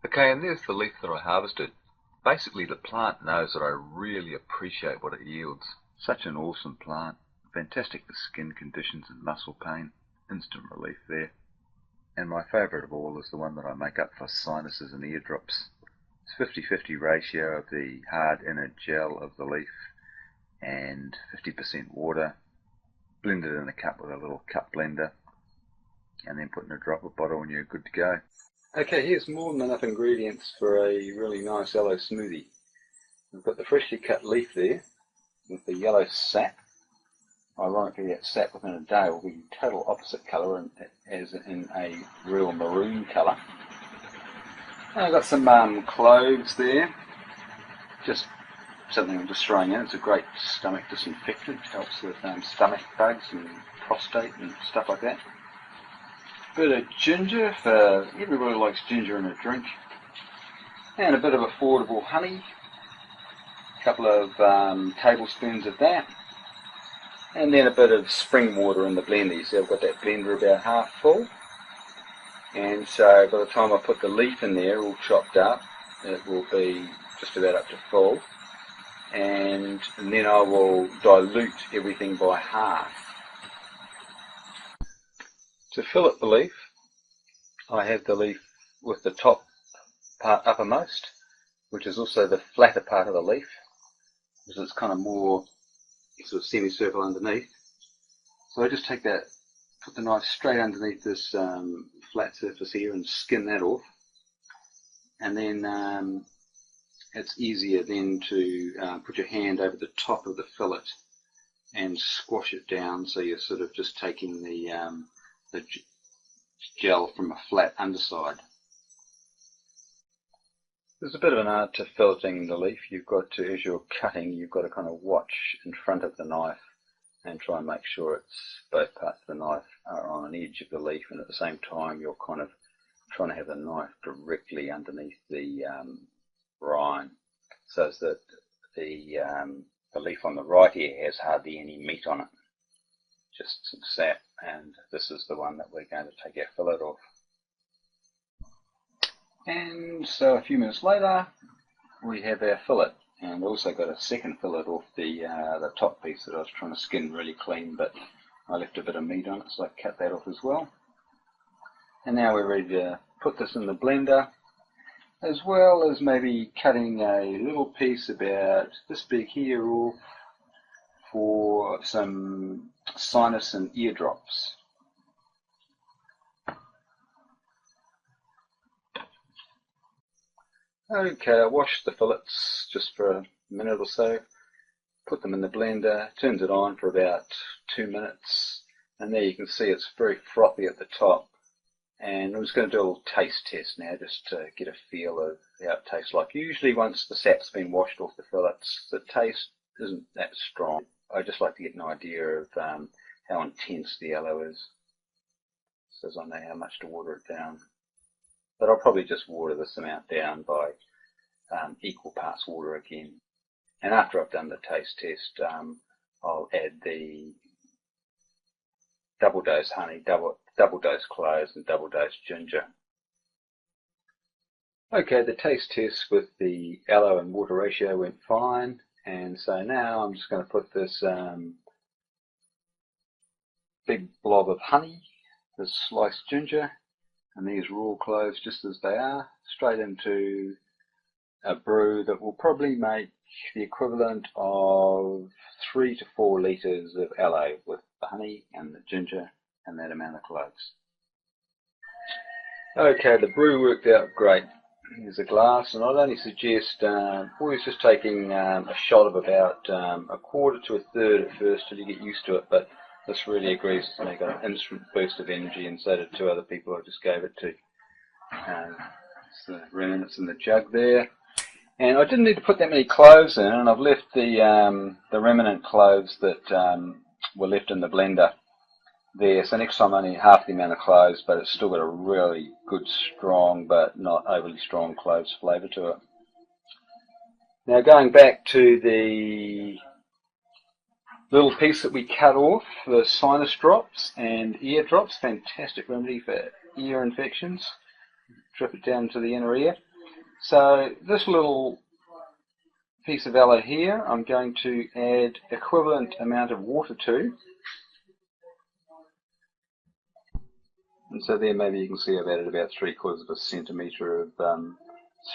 Okay, and there's the leaf that I harvested. Basically, the plant knows that I really appreciate what it yields. Such an awesome plant. Fantastic for skin conditions and muscle pain. Instant relief there. And my favourite of all is the one that I make up for sinuses and eardrops. It's 50-50 ratio of the hard inner gel of the leaf and 50% water. Blended in a cup with a little cup blender. And then put in a dropper bottle and you're good to go. Okay, here's more than enough ingredients for a really nice aloe smoothie. We've got the freshly cut leaf there with the yellow sap. Ironically, that sap within a day will be total opposite colour as in a real maroon colour. And I've got some cloves there, just something I'm just throwing in. It's a great stomach disinfectant, helps with stomach bugs and prostate and stuff like that. Bit of ginger, for everybody likes ginger in a drink, and a bit of affordable honey, a couple of tablespoons of that, and then a bit of spring water in the blender. You see I've got that blender about half full, and so by the time I put the leaf in there all chopped up, it will be just about up to full, and then I will dilute everything by half. To fillet the leaf, I have the leaf with the top part uppermost, which is also the flatter part of the leaf, because it's kind of more sort of semicircle underneath. So I just take that, put the knife straight underneath this flat surface here and skin that off, and then it's easier then to put your hand over the top of the fillet and squash it down, so you're sort of just taking the gel from a flat underside. There's a bit of an art to filleting the leaf. You've got to, as you're cutting, you've got to kind of watch in front of the knife and try and make sure it's both parts of the knife are on an edge of the leaf, and at the same time you're kind of trying to have the knife directly underneath the rind, so that the leaf on the right here has hardly any meat on it, just some sap, and this is the one that we're going to take our fillet off. And so a few minutes later we have our fillet, and we also got a second fillet off the top piece that I was trying to skin really clean, but I left a bit of meat on it, so I cut that off as well. And now we're ready to put this in the blender, as well as maybe cutting a little piece about this big here off for some sinus and eardrops. Okay, I washed the fillets just for a minute or so, put them in the blender, turned it on for about 2 minutes, and there you can see it's very frothy at the top. And I'm just going to do a little taste test now, just to get a feel of how it tastes like. Usually once the sap's been washed off the fillets, the taste isn't that strong. I just like to get an idea of how intense the aloe is, so as I know how much to water it down. But I'll probably just water this amount down by equal parts water again. And after I've done the taste test, I'll add the double dose honey, double dose cloves, and double dose ginger. Okay, the taste test with the aloe and water ratio went fine, and so now I'm just going to put this big blob of honey, this sliced ginger, and these raw cloves just as they are, straight into a brew that will probably make the equivalent of 3 to 4 litres of aloe with the honey and the ginger and that amount of cloves. Okay, the brew worked out great. Here's a glass, and I'd only suggest always just taking a shot of about a quarter to a third at first till you get used to it, but this really agrees with me. Got an instant burst of energy, and so did 2 other people I just gave it to. It's the remnants in the jug there. And I didn't need to put that many cloves in, and I've left the remnant cloves that were left in the blender there. So next time only half the amount of cloves, but it's still got a really good, strong, but not overly strong cloves flavour to it. Now going back to the little piece that we cut off, the sinus drops and ear drops, fantastic remedy for ear infections. Drip it down to the inner ear. So this little piece of aloe here, I'm going to add equivalent amount of water to. And so there maybe you can see I've added about 3/4 centimetre of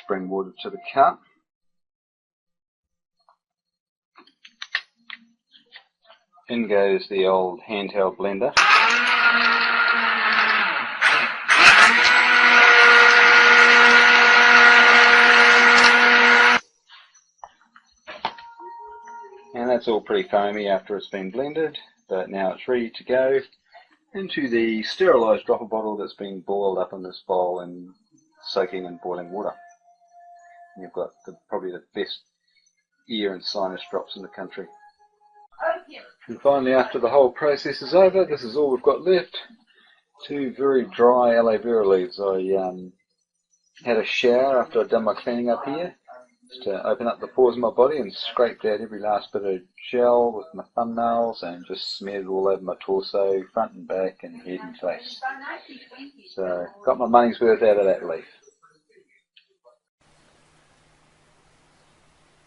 spring water to the cup. In goes the old handheld blender. And that's all pretty foamy after it's been blended, but now it's ready to go into the sterilised dropper bottle that's been boiled up in this bowl and soaking in boiling water. And you've got probably the best ear and sinus drops in the country. And finally, after the whole process is over, this is all we've got left. 2 very dry aloe vera leaves. I had a shower after I'd done my cleaning up here, just to open up the pores in my body, and scraped out every last bit of gel with my thumbnails and just smeared it all over my torso, front and back, and head and face. So got my money's worth out of that leaf.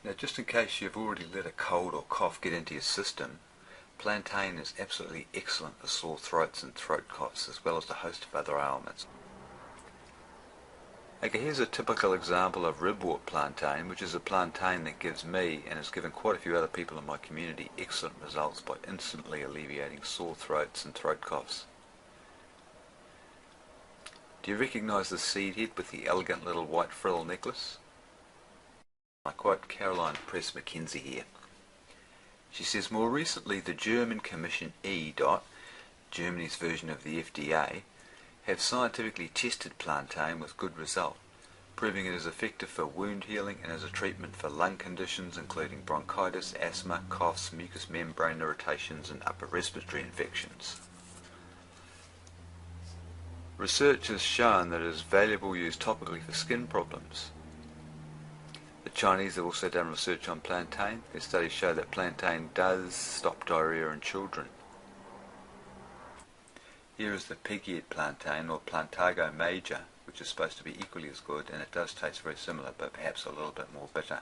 Now, just in case you've already let a cold or cough get into your system, plantain is absolutely excellent for sore throats and throat coughs, as well as a host of other ailments. Okay, here's a typical example of ribwort plantain, which is a plantain that gives me, and has given quite a few other people in my community, excellent results by instantly alleviating sore throats and throat coughs. Do you recognise the seed head with the elegant little white frill necklace? I quote Caroline Press Mackenzie here. She says, more recently the German Commission E. Germany's version of the FDA, have scientifically tested plantain with good result, proving it is effective for wound healing and as a treatment for lung conditions including bronchitis, asthma, coughs, mucous membrane irritations and upper respiratory infections. Research has shown that it is valuable used topically for skin problems. The Chinese have also done research on plantain. Their studies show that plantain does stop diarrhea in children. Here is the pig-eared plantain, or Plantago major, which is supposed to be equally as good, and it does taste very similar, but perhaps a little bit more bitter.